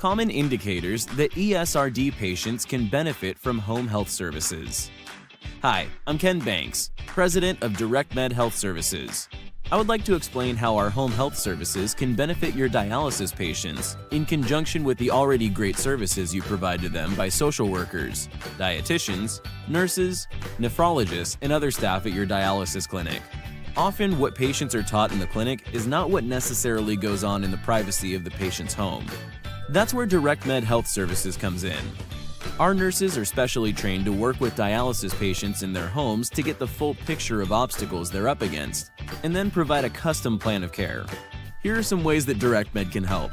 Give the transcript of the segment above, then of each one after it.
Common indicators that ESRD patients can benefit from home health services. Hi, I'm Ken Banks, President of DirectMed Health Services. I would like to explain how our home health services can benefit your dialysis patients in conjunction with the already great services you provide to them by social workers, dietitians, nurses, nephrologists, and other staff at your dialysis clinic. Often, what patients are taught in the clinic is not what necessarily goes on in the privacy of the patient's home. That's where DirectMed Health Services comes in. Our nurses are specially trained to work with dialysis patients in their homes to get the full picture of obstacles they're up against, and then provide a custom plan of care. Here are some ways that DirectMed can help.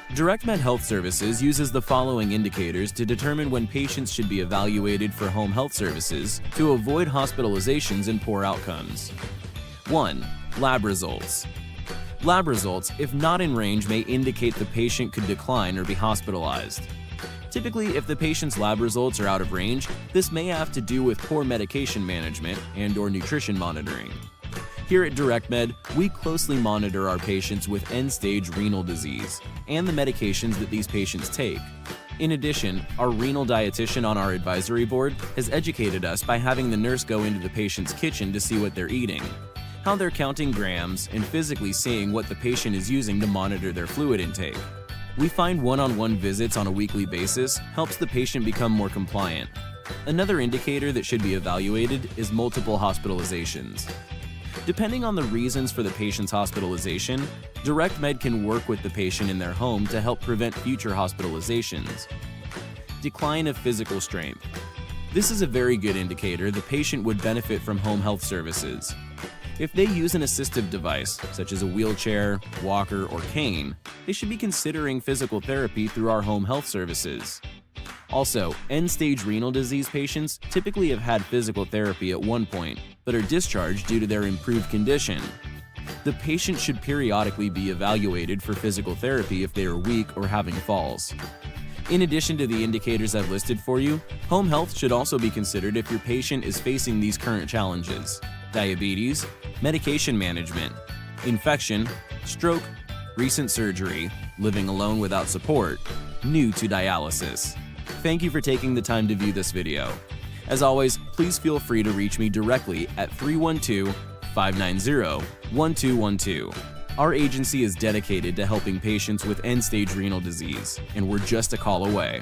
DirectMed Health Services uses the following indicators to determine when patients should be evaluated for home health services to avoid hospitalizations and poor outcomes. 1. Lab results. Lab results, if not in range, may indicate the patient could decline or be hospitalized. Typically, if the patient's lab results are out of range, this may have to do with poor medication management and/or nutrition monitoring. Here at DirectMed, we closely monitor our patients with end-stage renal disease and the medications that these patients take. In addition, our renal dietitian on our advisory board has educated us by having the nurse go into the patient's kitchen to see what they're eating, how they're counting grams, and physically seeing what the patient is using to monitor their fluid intake. We find one-on-one visits on a weekly basis helps the patient become more compliant. Another indicator that should be evaluated is multiple hospitalizations. Depending on the reasons for the patient's hospitalization, DirectMed can work with the patient in their home to help prevent future hospitalizations. Decline of physical strength. This is a very good indicator the patient would benefit from home health services. If they use an assistive device, such as a wheelchair, walker, or cane, they should be considering physical therapy through our home health services. Also, end-stage renal disease patients typically have had physical therapy at one point, but are discharged due to their improved condition. The patient should periodically be evaluated for physical therapy if they are weak or having falls. In addition to the indicators I've listed for you, home health should also be considered if your patient is facing these current challenges: diabetes, medication management, infection, stroke, recent surgery, living alone without support, new to dialysis. Thank you for taking the time to view this video. As always, please feel free to reach me directly at 312-590-1212. Our agency is dedicated to helping patients with end-stage renal disease, and we're just a call away.